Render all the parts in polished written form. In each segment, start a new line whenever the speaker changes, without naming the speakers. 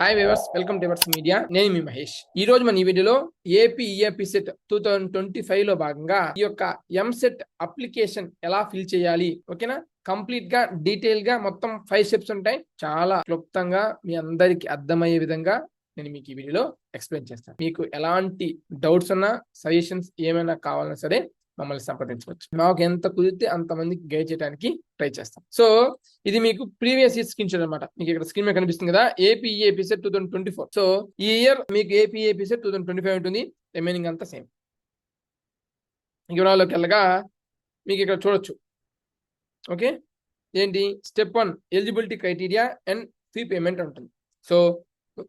Hi viewers, welcome to Evers media. నేను మీ మహేష్. ఈ రోజు మన ఈ వీడియోలో ఏపీ ఈఏపీ సెట్ 2025 లో భాగంగా ఈ యొక్క ఎంసెట్ అప్లికేషన్ ఎలా ఫిల్ చేయాలి, ఓకేనా? కంప్లీట్ గా డీటెయిల్ గా మొత్తం 5 స్టెప్స్ ఉంటాయి. చాలా క్లుప్తంగా మీ అందరికి అర్థమయ్యే విధంగా నేను మీకు ఈ వీడియోలో ఎక్స్ప్లెయిన్ చేస్తాను. మీకు ఎలాంటి డౌట్స్ ఉన్నా, సజెషన్స్ ఏమైనా కావాలన్నా సరే మమ్మల్ని సంప్రదించవచ్చు. మాకు ఎంత కుదిరితే అంతమందికి గైడ్ చేయడానికి ట్రై చేస్తాం. సో ఇది మీకు ప్రీవియస్ ఇయర్ స్క్రీన్ షాట్ అనమాట. మీకు ఇక్కడ స్క్రీన్ మీద కనిపిస్తుంది కదా, ఏపీ ఈఏపీ సెట్ 2024. సో ఈ ఇయర్ మీకు ఏపీ ఈఏపీ సెట్ 2025 ఉంటుంది. రిమైనింగ్ అంతా సేమ్. వివరాల్లోకి వెళ్ళగా మీకు ఇక్కడ చూడొచ్చు. ఓకే, ఏంటి step 1 eligibility criteria and fee payment ఉంటుంది. సో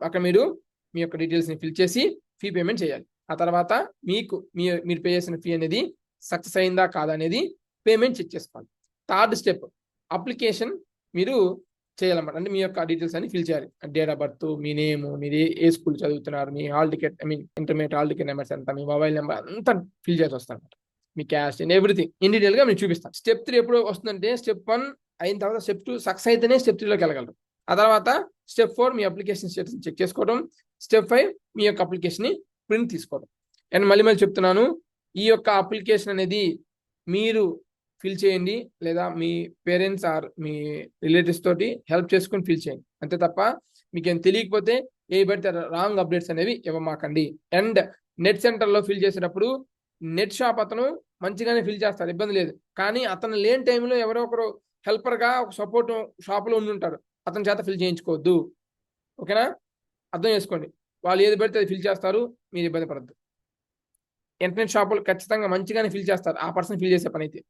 అక్కడ మీరు మీ యొక్క డీటెయిల్స్ని ఫిల్ చేసి ఫీ పేమెంట్ చేయాలి. ఆ తర్వాత మీరు పే చేసిన ఫీ అనేది సక్సెస్ అయిందా కాదా అనేది పేమెంట్ చెక్ చేసుకోవాలి. థర్డ్ స్టెప్ అప్లికేషన్ మీరు చేయాలన్నమాట. అంటే మీ యొక్క డీటెయిల్స్ అన్ని ఫిల్ చేయాలి. డేట్ ఆఫ్ బర్త్, మీ నేమ్, మీరు ఏ స్కూల్ చదువుతున్నారు, మీ hall ticket, intermediate hall ticket numbers ఎంత, మీ మొబైల్ నెంబర్ అంతా ఫిల్ చేసి వస్తాను అనమాట. మీ cash and everything in detail గా మీరు చూపిస్తాను. స్టెప్ 3 ఎప్పుడు వస్తుందంటే, స్టెప్ 1 అయిన తర్వాత స్టెప్ 2 సక్సెస్ అయితేనే స్టెప్ 3లోకి వెళ్ళగలరు. ఆ తర్వాత స్టెప్ 4 మీ అప్లికేషన్ స్టేటస్ చెక్ చేసుకోవడం. స్టెప్ 5 మీ యొక్క అప్లికేషన్ ని ప్రింట్ తీసుకోవడం. అండ్ మళ్ళీ చెప్తున్నాను, ఈ యొక్క అప్లికేషన్ అనేది మీరు ఫిల్ చేయండి, లేదా మీ పేరెంట్స్ ఆర్ మీ రిలేటివ్స్ తోటి హెల్ప్ చేసుకుని ఫిల్ చేయండి. అంతే తప్ప మీకేం తెలియకపోతే ఏ బట్టి రాంగ్ అప్డేట్స్ అనేవి ఇవ్వమాకండి. అండ్ నెట్ సెంటర్లో ఫిల్ చేసేటప్పుడు నెట్ షాప్ అతను మంచిగానే ఫిల్ చేస్తారు, ఇబ్బంది లేదు. కానీ అతను లేని టైంలో ఎవరో ఒకరు హెల్పర్గా ఒక సపోర్ట్ షాప్లో ఉండి ఉంటారు, అతని చేత ఫిల్ చేయించుకోవద్దు. ఓకేనా? అర్థం చేసుకోండి. వాళ్ళు ఏది పడితే అది ఫిల్ చేస్తారు, మీరు ఇబ్బంది పడద్దు. ఇంటర్నెట్ షాపులు ఖచ్చితంగా మంచిగానే ఫిల్ చేస్తారు, ఆ పర్సన్ ఫిల్ చేసే పని అయితే.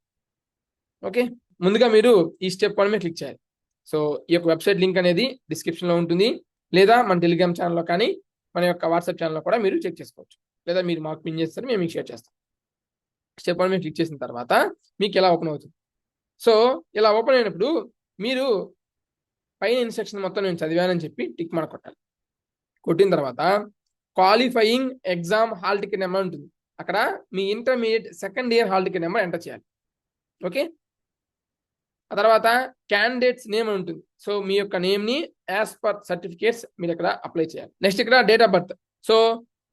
ఓకే, ముందుగా మీరు ఈ స్టెప్ 1 మీద క్లిక్ చేయాలి. సో ఈ యొక్క వెబ్సైట్ లింక్ అనేది డిస్క్రిప్షన్లో ఉంటుంది, లేదా మన టెలిగ్రామ్ ఛానల్లో కానీ మన యొక్క వాట్సాప్ ఛానల్లో కూడా మీరు చెక్ చేసుకోవచ్చు, లేదా మీరు మాకు పిన్ చేస్తారు, మేము మీకు షేర్ చేస్తాం. స్టెప్ 1 మీద క్లిక్ చేసిన తర్వాత మీకు ఎలా ఓపెన్ అవుతుంది. సో ఇలా ఓపెన్ అయినప్పుడు మీరు పైన ఇన్స్ట్రక్షన్ మొత్తం నేను చదివానని చెప్పి టిక్ మార్క్ కొట్టాలి. కొట్టిన తర్వాత qualifying exam hall ticket number ఉంటుంది. అక్కడ మీ intermediate second year hall ticket number enter చేయాలి. ఓకే, ఆ తర్వాత క్యాండిడేట్స్ నేమ్ ఉంటుంది. సో మీ యొక్క నేమ్ని యాజ్ పర్ సర్టిఫికేట్స్ మీరు ఇక్కడ అప్లై చేయాలి. నెక్స్ట్ ఇక్కడ date of birth. So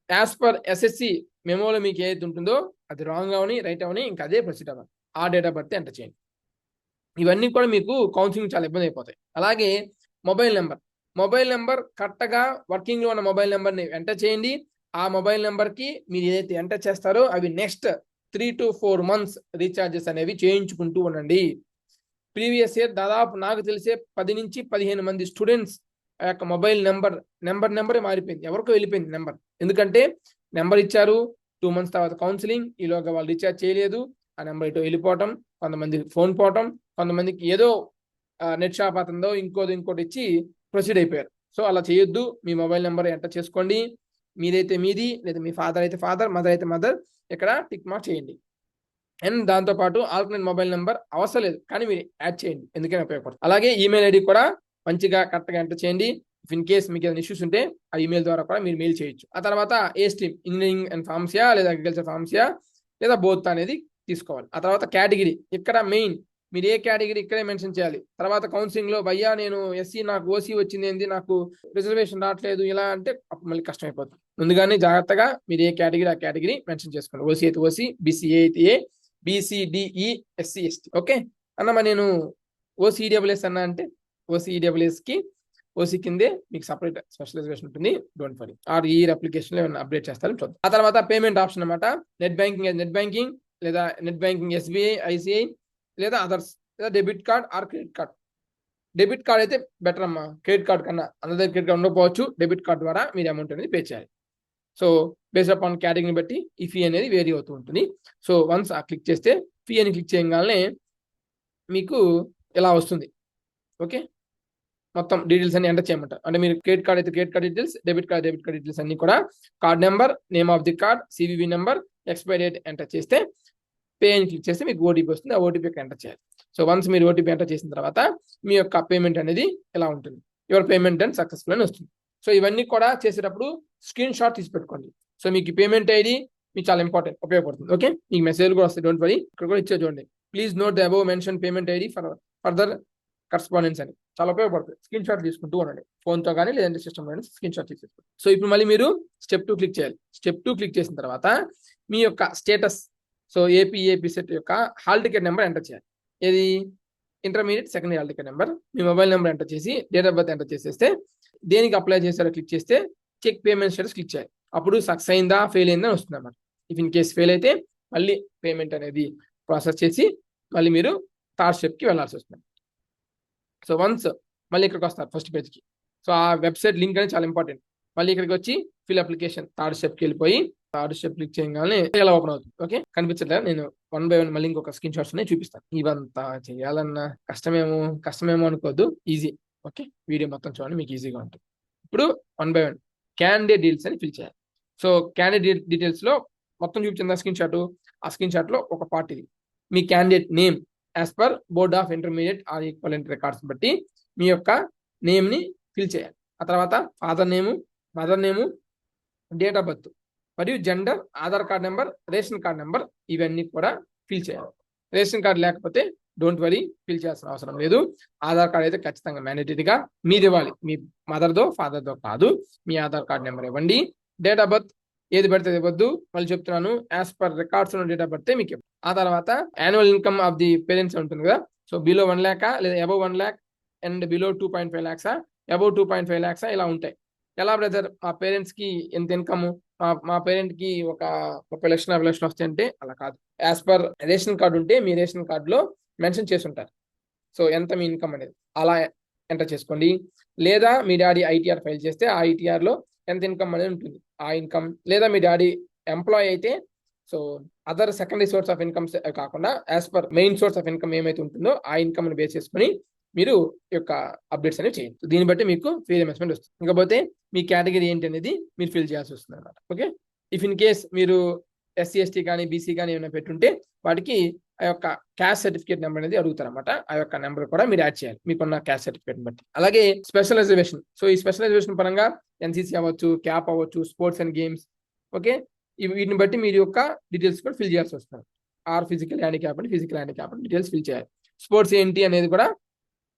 as per SSC మెమోలో మీకు ఏదైతే ఉంటుందో అది రాంగ్ అవని రైట్ అవని ఇంకా అదే ప్రొసీడ్ అవ్వాలి. ఆ డేట్ ఆఫ్ బర్త్ ఎంటర్ చేయండి. ఇవన్నీ కూడా మీకు కౌన్సిలింగ్ చాలా ఇబ్బంది అయిపోతాయి. అలాగే మొబైల్ నెంబర్ కరెక్ట్గా వర్కింగ్లో ఉన్న మొబైల్ నెంబర్ని ఎంటర్ చేయండి. ఆ మొబైల్ నెంబర్కి మీరు ఏదైతే ఎంటర్ చేస్తారో అవి నెక్స్ట్ 3 to 4 months రీఛార్జెస్ అనేవి చేయించుకుంటూ ఉండండి. ప్రీవియస్ ఇయర్ దాదాపు నాకు తెలిసే 10 నుంచి 15 మంది స్టూడెంట్స్ ఆ యొక్క మొబైల్ నెంబరే మారిపోయింది, ఎవరికో వెళ్ళిపోయింది నెంబర్. ఎందుకంటే నెంబర్ ఇచ్చారు, 2 months తర్వాత కౌన్సిలింగ్, ఈలోగా వాళ్ళు రీఛార్జ్ చేయలేదు, ఆ నెంబర్ ఇటు వెళ్ళిపోవటం, కొంతమంది ఫోన్ పోవటం, కొంతమందికి ఏదో నెట్ షాప్ అతనిదో ఇంకోటి ఇచ్చి ప్రొసీడ్ అయిపోయారు. సో అలా చేయొద్దు. మీ మొబైల్ నెంబర్ ఎంటర్ చేసుకోండి. మీదైతే మీది, లేదా మీ ఫాదర్ అయితే ఫాదర్, మదర్ అయితే మదర్, ఇక్కడ టిక్ మార్క్ చేయండి. అండ్ దాంతోపాటు ఆల్టర్నేట్ మొబైల్ నెంబర్ అవసరం లేదు, కానీ మీరు యాడ్ చేయండి, ఎందుకని ఉపయోగపడుతుంది. అలాగే ఈమెయిల్ ఐడి కూడా మంచిగా కరెక్ట్గా ఎంటర్ చేయండి. ఇన్ కేస్ మీకు ఏదైనా ఇష్యూస్ ఉంటే ఆ ఈమెయిల్ ద్వారా కూడా మీరు మెయిల్ చేయొచ్చు. ఆ తర్వాత ఏ స్ట్రీమ్, ఇంజనీరింగ్ అండ్ ఫార్మసీయా లేదా అగ్రికల్చర్ ఫార్మసీయా లేదా బోత్ అనేది తీసుకోవాలి. ఆ తర్వాత కేటగిరీ, ఇక్కడ మెయిన్ మీరు ఏ కేటగిరీ ఇక్కడే మెన్షన్ చేయాలి. తర్వాత కౌన్సిలింగ్ లో భయ్యా నేను ఎస్సీ, నాకు ఓసీ వచ్చింది ఏంది, నాకు రిజర్వేషన్ రావట్లేదు, ఇలా అంటే మళ్ళీ కష్టమైపోతుంది. ముందుగానే జాగ్రత్తగా మీరు ఏ కేటగిరీ ఆ కేటగిరీ మెన్షన్ చేసుకోండి. ఓసీ అయితే ఓసీ, బీసీ అయితే ఏ, బీసీడిఈ, ఎస్సీ ఎస్టీ. ఓకే అన్నమా, నేను ఓసీడబ్ల్యూఎస్ అన్నా అంటే ఓసీడబ్ల్యూఎస్ కి ఓసీ కిందే మీకు సపరేట్ స్పెషలైజేషన్ ఉంటుంది. Don't worry. ఆర్ ఈ అప్లికేషన్ లో ఏమైనా అప్డేట్ చేస్తారని చూద్దాం. ఆ తర్వాత పేమెంట్ ఆప్షన్ అనమాట. నెట్ బ్యాంకింగ్ లేదా నెట్ బ్యాంకింగ్ ఎస్బీఐ, ఐసిఐ లేదా అదర్స్, లేదా debit card or credit card. Debit card అయితే బెటర్ అమ్మా, క్రెడిట్ కార్డ్ కన్నా. అందరి క్రెడిట్ కార్డ్ ఉండకపోవచ్చు, డెబిట్ కార్డ్ ద్వారా మీరు అమౌంట్ అనేది పే చేయాలి. సో బేస్డ్ అపాన్ కేటగిరీని బట్టి ఈ ఫీ అనేది వేరీ అవుతూ ఉంటుంది. సో వన్స్ ఆ క్లిక్ చేస్తే ఫీ అని క్లిక్ చేయగానే మీకు ఇలా వస్తుంది. ఓకే, మొత్తం డీటెయిల్స్ అన్ని ఎంటర్ చేయమంటారు. అంటే మీరు క్రెడిట్ కార్డ్ అయితే credit card details, debit card details అన్ని కూడా, card number, name of the card, CVV number, expiry date enter చేస్తే పే అని క్లిక్ చేస్తే మీకు ఓటీపీ వస్తుంది. ఆ ఓటీపీ ఎంటర్ చేయాలి. సో వన్స్ మీరు ఓటీపీ ఎంటర్ చేసిన తర్వాత మీ యొక్క పేమెంట్ అనేది ఎలా ఉంటుంది, యువర్ పేమెంట్ అండ్ సక్సెస్ఫుల్ అని వస్తుంది. సో ఇవన్నీ కూడా చేసేటప్పుడు స్క్రీన్ షాట్ తీసి పెట్టుకోండి. సో మీకు పేమెంట్ ఐడి మీకు చాలా ఇంపార్టెంట్, ఉపయోగపడుతుంది. ఓకే, మీకు మెసేజ్ కూడా వస్తాయి, డోంట్ వరీ. ఇక్కడ కూడా ఇచ్చే చూడండి, please note the above mention payment ID for further correspondence అని. చాలా ఉపయోగపడుతుంది. స్క్రీన్ షాట్ తీసుకుంటూ ఉండండి, ఫోన్తో కానీ లేదంటే సిస్టమ్ కానీ స్క్రీన్ షాట్ తీసేసుకోండి. సో ఇప్పుడు మళ్ళీ మీరు స్టెప్ 2 క్లిక్ చేయాలి. స్టెప్ 2 క్లిక్ చేసిన తర్వాత మీ యొక్క స్టేటస్, సో ఏపీ సెట్ యొక్క హాల్ టికెట్ నెంబర్ ఎంటర్ చేయాలి. ఏది intermediate second year hall ticket number, మీ మొబైల్ నెంబర్ ఎంటర్ చేసి డేట్ ఆఫ్ బర్త్ ఎంటర్ చేసేస్తే దేనికి అప్లై చేశారో క్లిక్ చేస్తే చెక్ పేమెంట్ స్టేటస్ క్లిక్ చేయాలి. అప్పుడు సక్సెస్ అయిందా ఫెయిల్ అయిందా అని వస్తుంది అన్నమాట. ఇఫ్ ఇన్ కేస్ ఫెయిల్ అయితే మళ్ళీ పేమెంట్ అనేది ప్రాసెస్ చేసి మళ్ళీ మీరు థర్డ్ స్టెప్కి వెళ్ళాల్సి వస్తుంది. సో వన్స్ మళ్ళీ ఇక్కడికి వస్తారు ఫస్ట్ పేజ్కి. సో ఆ వెబ్సైట్ లింక్ అనేది చాలా ఇంపార్టెంట్. మళ్ళీ ఇక్కడికి వచ్చి ఫిల్ అప్లికేషన్ థర్డ్ స్టెప్కి వెళ్ళిపోయి థర్డ్ స్టెప్ క్లిక్ చేయగానే ఎలా ఓపెన్ అవుతుంది. ఓకే, కనిపించట్లేదు. నేను 1 by 1 మళ్ళీ ఇంకొక స్క్రీన్ షాట్స్ ఉన్నాయి చూపిస్తాను. ఇవంతా చేయాలన్నా కష్టమేమో అనుకోవద్దు, ఈజీ. ఓకే, వీడియో మొత్తం చూడండి, మీకు ఈజీగా ఉంటుంది. ఇప్పుడు 1 by 1 క్యాండిడేట్ డీటెయిల్స్ అని ఫిల్ చేయాలి. సో క్యాండిడేట్ డీటెయిల్స్ లో మొత్తం చూపించింది స్క్రీన్ షాట్. ఆ స్క్రీన్ షాట్ లో ఒక పార్ట్ ఇది. మీ candidate name as per board of intermediate or equivalent records బట్టి మీ యొక్క నేమ్ ని ఫిల్ చేయాలి. ఆ తర్వాత father name, mother name, date of birth మరియు gender, Aadhaar card number, ration card number ఇవన్నీ కూడా ఫిల్ చేయాలి. రేషన్ కార్డ్ లేకపోతే డోంట్ వరీ, ఫిల్ చేయాల్సిన అవసరం లేదు. ఆధార్ కార్డ్ అయితే ఖచ్చితంగా మ్యాండేటరీగా మీది ఇవ్వాలి. మీ మదర్దో ఫాదర్దో కాదు, మీ ఆధార్ కార్డ్ నెంబర్ ఇవ్వండి. డేట్ ఆఫ్ బర్త్ ఏది పడితే ఇవ్వద్దు, మళ్ళీ చెప్తున్నాను, యాజ్ పర్ రికార్డ్స్ ఉన్న డేట్ ఆఫ్ బర్త్ మీకు. ఆ తర్వాత annual income of the parents ఉంటుంది కదా. సో బిలో 1 lakh లేదా above 1 lakh and below 2.5 lakhs, above 2.5 lakhs ఇలా ఉంటాయి. ఎలా బ్రదర్ మా పేరెంట్స్ కి ఎంత ఇన్కమ్, మా పేరెంట్ కి ఒక 30 లక్షలు 40 లక్షలు వస్తాయంటే అలా కాదు. యాజ్ పర్ రేషన్ కార్డు ఉంటే మీ రేషన్ కార్డులో మెన్షన్ చేసి ఉంటారు సో ఎంత మీ ఇన్కమ్ అనేది, అలా ఎంటర్ చేసుకోండి. లేదా మీ డాడీ ఐటీఆర్ ఫైల్ చేస్తే ఆ ITR లో ఎంత ఇన్కమ్ అనేది ఉంటుంది, ఆ ఇన్కమ్. లేదా మీ డాడీ ఎంప్లాయీ అయితే so other secondary source of income కాకుండా as per main source of income ఏమైతే ఉంటుందో ఆ ఇన్కమ్ ని బేస్ చేసుకుని మీరు యొక్క అప్డేట్స్ అనేవి చేయండి. దీన్ని బట్టి మీకు ఫీ రియంబర్స్మెంట్ వస్తుంది. ఇంకపోతే మీ కేటగిరీ ఏంటి అనేది మీరు ఫిల్ చేయాల్సి వస్తుంది అనమాట. ఓకే, ఇఫ్ ఇన్ కేస్ మీరు SC ST కానీ BC కానీ ఏమైనా పెట్టుంటే వాటికి ఆ యొక్క క్యాస్ట్ సర్టిఫికేట్ నెంబర్ అనేది అడుగుతారు అనమాట. ఆ యొక్క నెంబర్ కూడా మీరు యాడ్ చేయాలి మీకున్న క్యాస్ట్ సర్టిఫికేట్ బట్టి. అలాగే స్పెషల్ రిజర్వేషన్, సో ఈ స్పెషల్ రిజర్వేషన్ పరంగా NCC అవ్వచ్చు, క్యాప్ అవ్వచ్చు, స్పోర్ట్స్ అండ్ గేమ్స్. ఓకే, వీటిని బట్టి మీరు యొక్క డీటెయిల్స్ కూడా ఫిల్ చేయాల్సి వస్తుంది. Or physical handicap and physical handicap details fill చేయాలి. స్పోర్ట్స్ ఏంటి అనేది కూడా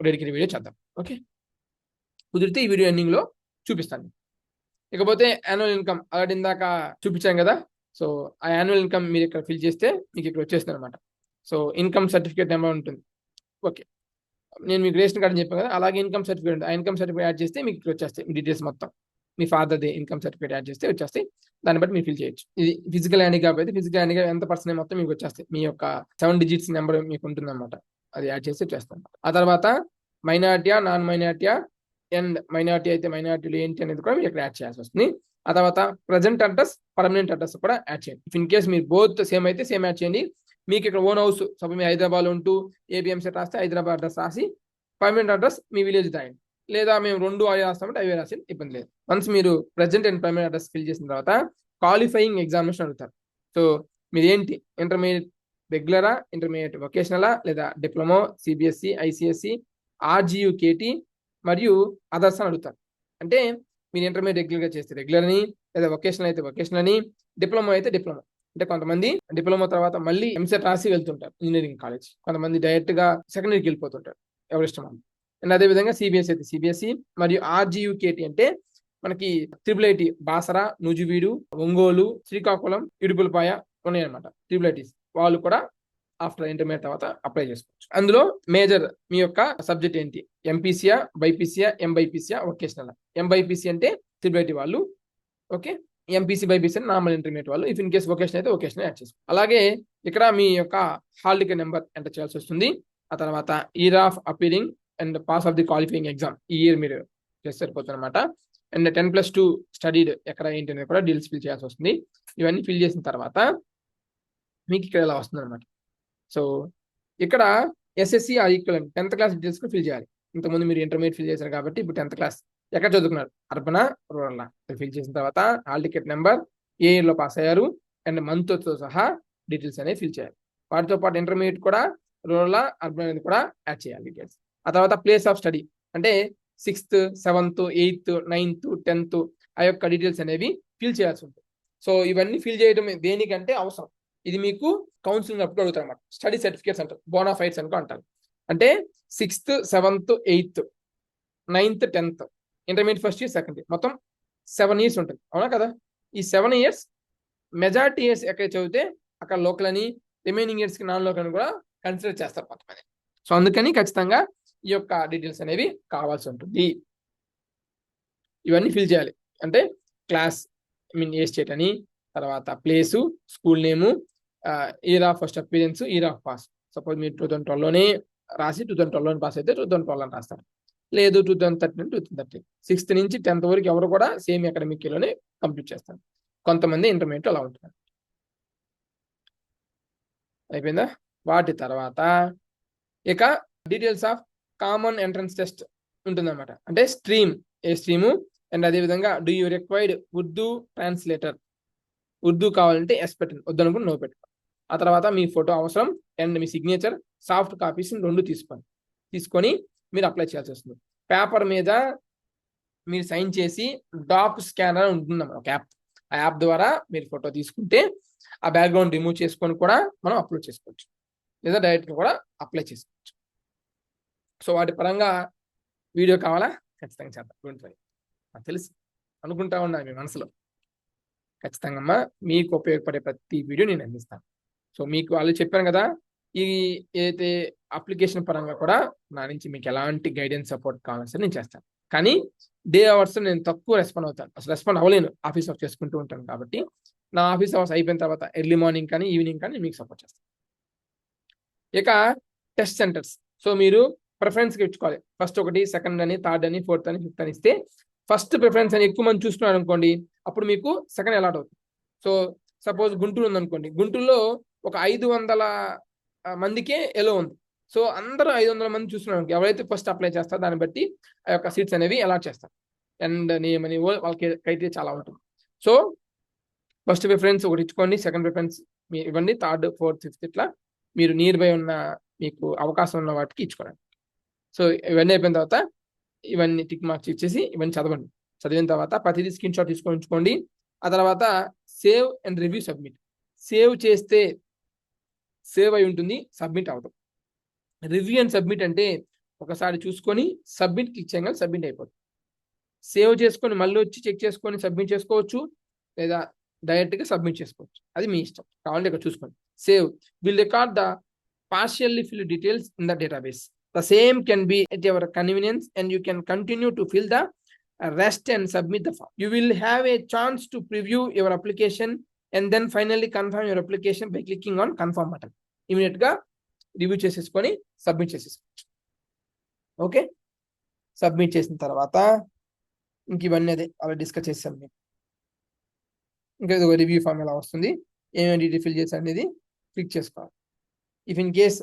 డెడికేటెడ్ వీడియో చేద్దాం. ఓకే, కుదిరితే ఈ వీడియో ఎండింగ్ లో చూపిస్తాను. ఇకపోతే యాన్యువల్ ఇన్కమ్ అలాంటి ఇందాక చూపించాం కదా. సో ఆ యాన్యువల్ ఇన్కమ్ మీరు ఇక్కడ ఫిల్ చేస్తే మీకు ఇక్కడ వచ్చేస్తుంది అనమాట. సో ఇన్కమ్ సర్టిఫికేట్ నెంబర్ ఉంటుంది. ఓకే, నేను మీకు రేషన్ కార్డు చెప్పాను కదా, అలాగే ఇన్కమ్ సర్టిఫికేట్ ఉంటుంది. ఆ ఇన్కమ్ సర్టిఫికేట్ యాడ్ చేస్తే మీకు ఇక్కడ వచ్చేస్తాయి మీ డీటెయిల్స్ మొత్తం. మీ ఫాదర్ది ఇన్కమ్ సర్టిఫికేట్ యాడ్ చేస్తే వచ్చేస్తాయి. దాన్ని బట్టి మీరు ఫిల్ చేయొచ్చు. ఇది ఫిజికల్ హ్యాండిక్యాప్ అయితే ఫిజికల్ హ్యాండిక్యాప్ ఎంత పర్సెంట్ మొత్తం మీకు వచ్చేస్తాయి. మీ యొక్క 7 digits నెంబర్ మీకు ఉంటుంది అనమాట, అది యాడ్ చేసి వచ్చేస్తాం. ఆ తర్వాత మైనారిటీయా నాన్ మైనారిటీయా అండ్ మైనారిటీ అయితే మైనారిటీలు ఏంటి అనేది కూడా మీరు ఇక్కడ యాడ్ చేయాల్సి వస్తుంది. ఆ తర్వాత ప్రజెంట్ అడ్రస్, పర్మనెంట్ అడ్రస్ కూడా యాడ్ చేయండి. ఇఫ్ ఇన్ కేస్ మీరు బోత్ సేమ్ అయితే సేమ్ యాడ్ చేయండి. మీకు ఇక్కడ ఓన్ హౌస్ సపోజ్ మీరు హైదరాబాద్లో ఉంటూ ABM సెట్ రాస్తే హైదరాబాద్ అడ్రస్ రాసి, పర్మనెంట్ అడ్రస్ మీ విలేజ్ రాయండి. లేదా మేము 2 అవి రాస్తామంటే అవి రాసి ఇబ్బంది లేదు. వన్స్ మీరు present and permanent address fill చేసిన తర్వాత క్వాలిఫైయింగ్ ఎగ్జామినేషన్ అడుగుతారు. సో మీరు ఏంటి, ఇంటర్మీడియట్ రెగ్యులరా, ఇంటర్మీడియట్ వొకేషనలా, లేదా diploma, CBSE, ICSE, RGU, KT మరియు అదర్స్ అని అడుగుతారు. అంటే మీరు ఇంటర్మీడియట్ రెగ్యులర్గా చేస్తే రెగ్యులర్ అని, లేదా వొకేషనల్ అయితే వొకేషనల్ అని, డిప్లొమా అయితే డిప్లొమా. అంటే కొంతమంది డిప్లొమా తర్వాత మళ్ళీ MSET రాసి వెళ్తుంటారు ఇంజనీరింగ్ కాలేజ్, కొంతమంది డైరెక్ట్ గా సెకండరీకి వెళ్ళిపోతుంటారు, ఎవరిష్టం అని. అండ్ అదేవిధంగా CBSE అయితే CBSE మరియు RGU, KT అంటే మనకి IIIT బాసరా, నూజివీడు, ఒంగోలు, శ్రీకాకుళం, ఇడుపులపాయ ఉన్నాయన్నమాట. IIITs వాళ్ళు కూడా ఆఫ్టర్ ఇంటర్మీడియట్ తర్వాత అప్లై చేసుకోవచ్చు. అందులో మేజర్ మీ యొక్క సబ్జెక్ట్ ఏంటి, MPCయా, బైపీసీయా, MBPCయా, వొకేషనల్. MBPC అంటే IIIT వాళ్ళు. ఓకే, MPC బైపీసీ అంటే నార్మల్ ఇంటర్మీడియట్ వాళ్ళు. ఇఫ్ ఇన్ కేస్ వొకేషన్ అయితే వొకేషన్ యాడ్ చేసుకో. అలాగే ఇక్కడ మీ యొక్క హాల్ టికెట్ నెంబర్ ఎంటర్ చేయాల్సి వస్తుంది. ఆ తర్వాత year of appearing and pass of the qualifying exam ఈ ఇయర్ మీరు చేస్తే సరిపోతుంది అనమాట. అండ్ 10+2 స్టడీడ్ ఎక్కడ ఏంటి అనేది కూడా డీటెయిల్స్ ఫిల్ చేయాల్సి వస్తుంది. ఇవన్నీ ఫిల్ చేసిన తర్వాత మీకు ఇక్కడ ఇలా వస్తుంది అనమాట. సో ఇక్కడ SSC are equivalent 10th class details కూడా ఫిల్ చేయాలి. ఇంతకుముందు మీరు ఇంటర్మీడియట్ ఫిల్ చేశారు కాబట్టి ఇప్పుడు 10th క్లాస్ ఎక్కడ చదువుకున్నారు, అర్బనా, రూరల్ ఫిల్ చేసిన తర్వాత హాల్ టికెట్ నెంబర్, ఏ ఇయర్లో పాస్ అయ్యారు అండ్ మంత్తో సహా డీటెయిల్స్ అనేవి ఫిల్ చేయాలి. వాటితో పాటు ఇంటర్మీడియట్ కూడా, రూరల్, అర్బన్ అనేది కూడా యాడ్ చేయాలి డీటెయిల్స్. ఆ తర్వాత ప్లేస్ ఆఫ్ స్టడీ అంటే 6th, 7th, 8th, 9th, 10th ఆ యొక్క డీటెయిల్స్ అనేవి ఫిల్ చేయాల్సి ఉంటుంది. సో ఇవన్నీ ఫిల్ చేయడం దేనికంటే అవసరం, ఇది మీకు కౌన్సిలింగ్ అప్పుడు అడుగుతారు అన్నమాట. స్టడీ సర్టిఫికేట్స్ అంటారు, బోనాఫైడ్స్ అనుకో అంటారు. అంటే 6th, 7th, 8th 9th 10th intermediate first year second year మొత్తం 7 years ఉంటుంది, అవునా కదా? ఈ 7 years మెజారిటీ ఇయర్స్ ఎక్కడ చదివితే అక్కడ లోకల్ అని, రిమైనింగ్ ఇయర్స్కి నాన్ లోకల్ అని కూడా కన్సిడర్ చేస్తారు కొంతమంది. సో అందుకని ఖచ్చితంగా ఈ యొక్క డీటెయిల్స్ అనేవి కావాల్సి ఉంటుంది. ఇవన్నీ ఫిల్ చేయాలి. అంటే క్లాస్, ఏ స్టేట్ అని, తర్వాత place, school name, year of first appearance, year of pass. Suppose మీరు 2012లోనే రాసి 2012లోనే పాస్ అయితే 2012 అని రాస్తారు, లేదు 2013 2013. 6th నుంచి 10th వరకు ఎవరు కూడా సేమ్ అకాడమిక్ ఇయర్లోనే కంప్లీట్ చేస్తారు. కొంతమంది ఇంటర్మీడియట్ అలా ఉంటుంది. అయిపోయిందా? వాటి తర్వాత ఇక details of common entrance test ఉంటుందన్నమాట. అంటే స్ట్రీమ్, ఏ స్ట్రీము, అండ్ అదేవిధంగా do you required Urdu translator, Urdu కావాలంటే ఎస్ పెట్టండి, వద్దనుకుంటే నో పెట్టండి. ఆ తర్వాత మీ ఫోటో అవసరం and me signature, soft copies 2 తీసుకొని మీరు అప్లై చేయాల్సి వస్తుంది. పేపర్ మీద మీరు సైన్ చేసి డాక్ స్కానర్ ఉంటుందన్నమాట, ఒక యాప్. ఆ యాప్ ద్వారా మీరు ఫోటో తీసుకుంటే ఆ బ్యాక్గ్రౌండ్ రిమూవ్ చేసుకొని కూడా మనం అప్లోడ్ చేసుకోవచ్చు, లేదా డైరెక్ట్గా కూడా అప్లై చేసుకోవచ్చు. సో వాటి పరంగా వీడియో కావాలా? ఖచ్చితంగా చేద్దాం. నాకు తెలుసు, అనుకుంటా ఉన్నా మీ మనసులో. ఖచ్చితంగా మీకు ఉపయోగపడే ప్రతి వీడియో నేను అందిస్తాను. సో మీకు వాళ్ళు చెప్పాను కదా, ఈ ఏదైతే అప్లికేషన్ పరంగా కూడా నా నుంచి మీకు ఎలాంటి గైడెన్స్ సపోర్ట్ కావాల్సి నేను చేస్తాను. కానీ డే అవర్స్ నేను తక్కువ రెస్పాండ్ అవుతాను, అసలు రెస్పాండ్ అవ్వలేను, ఆఫీస్ వర్క్ చేసుకుంటూ ఉంటాను. కాబట్టి నా ఆఫీస్ అవర్స్ అయిపోయిన తర్వాత ఎర్లీ మార్నింగ్ కానీ ఈవినింగ్ కానీ మీకు సపోర్ట్ చేస్తాను. ఇక టెస్ట్ సెంటర్స్, సో మీరు ప్రిఫరెన్స్గా ఇచ్చుకోవాలి. ఫస్ట్ 1, 2 అని, 3rd అని, 4th అని, 5th అని ఇస్తే ఫస్ట్ ప్రిఫరెన్స్ అని ఎక్కువ మంది చూస్తున్నారు అనుకోండి, అప్పుడు మీకు సెకండ్ అలాట్ అవుతుంది. సో సపోజ్ గుంటూరు ఉందనుకోండి, గుంటూరులో ఒక 500 మందికే ఎలో ఉంది. సో అందరూ 500 మంది చూస్తున్నారు, ఎవరైతే ఫస్ట్ అప్లై చేస్తారో దాన్ని బట్టి ఆ యొక్క సీట్స్ అనేవి అలాట్ చేస్తారు. అండ్ నేమ్ అని వాళ్ళకి క్రైటీరియా చాలా ఉంటుంది. సో ఫస్ట్ ప్రిఫరెన్స్ ఒకటి ఇచ్చుకోండి, సెకండ్ ప్రిఫరెన్స్ మీరు ఇవ్వండి, 3rd, 4th, 5th ఇట్లా మీరు నియర్ బై ఉన్న మీకు అవకాశం ఉన్న వాటికి ఇచ్చుకోండి. సో ఇవన్నీ అయిపోయిన తర్వాత ఇవన్నీ టిక్ మార్క్స్ ఇచ్చేసి ఇవన్నీ చదవండి. చదివిన తర్వాత ప్రతిదీ స్క్రీన్ షాట్ తీసుకొని ఉంచుకోండి. ఆ తర్వాత save and review submit. Save చేస్తే సేవ్ అయి ఉంటుంది, సబ్మిట్ అవుతుంది. రివ్యూ అండ్ సబ్మిట్ అంటే ఒకసారి చూసుకొని సబ్మిట్ క్లిక్ చేయగానే సబ్మిట్ అయిపోతుంది. సేవ్ చేసుకొని మళ్ళీ వచ్చి చెక్ చేసుకొని సబ్మిట్ చేసుకోవచ్చు, లేదా డైరెక్ట్గా సబ్మిట్ చేసుకోవచ్చు, అది మీ ఇష్టం. కావాలంటే ఇక్కడ చూసుకోండి. Save will record the partially filled details in the database. The same can be at your convenience and you can continue to fill the rest and submit the form. You will have a chance to preview your application and then finally confirm your application by clicking on confirm button. Immediate గా review చేసేసుకొని submit చేసేసుకోవచ్చు. Okay, submit చేసిన తర్వాత ఇంక ఇవన్నీ అదే అలా discuss చేసాం. మీకు ఇంకా రివ్యూ ఫామ్ ఎలా వస్తుంది, ఏమేమి డీటెయిల్ ఫిల్ చేసి అనేది క్లిక్ చేసుకోవాలి. ఇఫ్ ఇన్ కేస్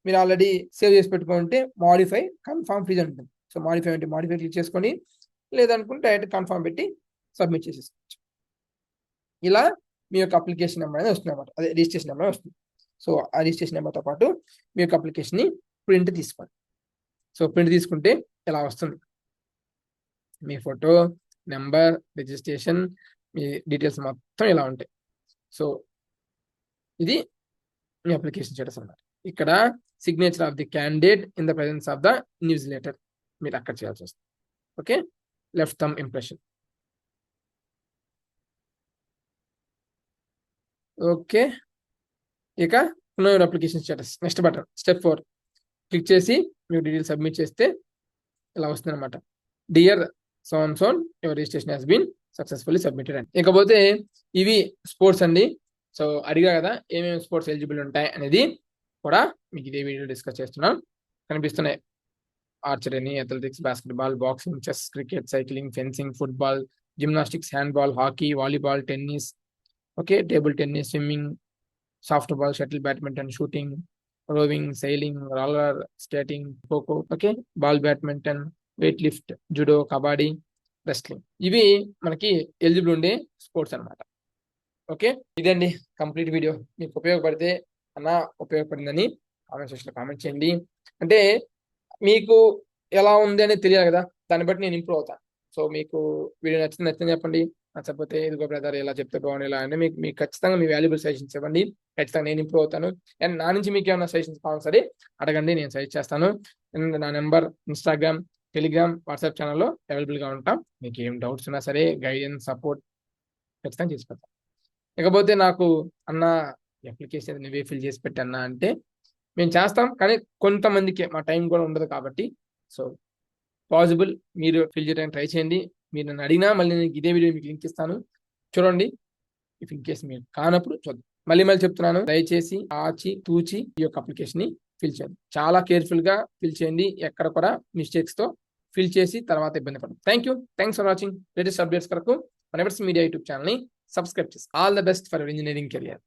మీరు ఆల్రెడీ సేవ్ చేసి పెట్టుకుంటే మాడిఫై కన్ఫర్మ్ ఫీజ్ ఉంటుంది. సో మాడిఫై అంటే మాడిఫై క్లిక్ చేసుకొని, లేదనుకుంటే డైరెక్ట్ కన్ఫర్మ్ పెట్టి సబ్మిట్ చేసేసుకోవచ్చు. ఇలా మీ యొక్క అప్లికేషన్ నెంబర్ అనేది వస్తుంది అన్నమాట, అదే రిజిస్ట్రేషన్ నెంబర్ వస్తుంది. సో ఆ రిజిస్ట్రేషన్ నెంబర్తో పాటు మీ యొక్క అప్లికేషన్ని ప్రింట్ తీసుకోండి. సో ప్రింట్ తీసుకుంటే ఇలా వస్తుంది, మీ ఫోటో, నెంబర్, రిజిస్ట్రేషన్, మీ డీటెయిల్స్ మొత్తం ఇలా ఉంటాయి. సో ఇది మీ అప్లికేషన్ స్టేటస్ అన్నమాట. ఇక్కడ signature of the candidate in the presence of the invigilator మీరు అక్కడ చేయాల్సి వస్తుంది. Okay, left thumb impression. Okay, ఇక your application status. Next button step 4 click చేసి మీరు డీటెయిల్స్ సబ్మిట్ చేస్తే ఇలా వస్తుంది అనమాట. Dear so and so your registration has been successfully submitted అని. ఇకపోతే ఇవి స్పోర్ట్స్ అండి. సో అడిగా కదా ఏమేమి స్పోర్ట్స్ ఎలిజిబుల్ ఉంటాయి అనేది కూడా మీకు ఇదే వీడియో డిస్కస్ చేస్తున్నాం. కనిపిస్తున్నాయి, ఆర్చరీ అని, athletics, basketball, boxing, chess, cricket, cycling, fencing, football, gymnastics, handball, hockey, volleyball, tennis, okay, table tennis, swimming, softball, shuttle, badminton, shooting, rowing, sailing, roller skating, kho kho, okay, ball badminton, weight lift, judo, kabaddi, wrestling. ఇవి మనకి eligible ఉండే sports అనమాట. Okay, ఇదండి complete video. మీకు ఉపయోగపడితే అన్నా ఉపయోగపడిందని comment సెక్షన్లో comment చేయండి. అంటే మీకు ఎలా ఉంది అనేది తెలియాలి కదా, దాన్ని బట్టి నేను ఇంప్రూవ్ అవుతాను. సో మీకు వీడియో నచ్చింది చెప్పండి, నచ్చకపోతే ఇదిగో బ్రదర్ ఇలా చెప్తే బాగుంది ఇలా అంటే మీకు ఖచ్చితంగా మీ వాల్యుబుల్ సజెషన్స్ ఇవ్వండి. ఖచ్చితంగా నేను ఇంప్రూవ్ అవుతాను. అండ్ నా నుంచి మీకు ఏమైనా సజెషన్స్ కావాలి సరే అడగండి, నేను సజెస్ట్ చేస్తాను. అండ్ నా నెంబర్, ఇన్స్టాగ్రామ్, టెలిగ్రామ్, వాట్సాప్ ఛానల్లో అవైలబుల్గా ఉంటాం. మీకు ఏం డౌట్స్ ఉన్నా సరే గైడెన్స్, సపోర్ట్ ఖచ్చితంగా చేసి పెడతాం. ఇకపోతే నాకు అన్న అప్లికేషన్ నువ్వే ఫిల్ చేసి పెట్టన్నా అంటే మేము చేస్తాం, కానీ కొంతమందికి మా టైం కూడా ఉండదు కాబట్టి సో పాసిబుల్ మీరు ఫిల్ చేయడానికి ట్రై చేయండి. మీరు నన్ను అడిగినా మళ్ళీ నేను ఇదే వీడియో మీకు లింక్ ఇస్తాను, చూడండి. ఇఫ్ ఇన్ కేసు మీరు కానప్పుడు చూద్దాం. మళ్ళీ చెప్తున్నాను, దయచేసి ఆచి తూచి ఈ యొక్క అప్లికేషన్ ని ఫిల్ చేయండి. చాలా కేర్ఫుల్ గా ఫిల్ చేయండి, ఎక్కడ కూడా మిస్టేక్స్ తో ఫిల్ చేసి తర్వాత ఇబ్బంది పడదు. Thanks for watching. Latest updates కొరకు మన ఎవర్స్ మీడియా యూట్యూబ్ ఛానల్ ని సబ్స్క్రైబ్ చేసి all the best for engineering career.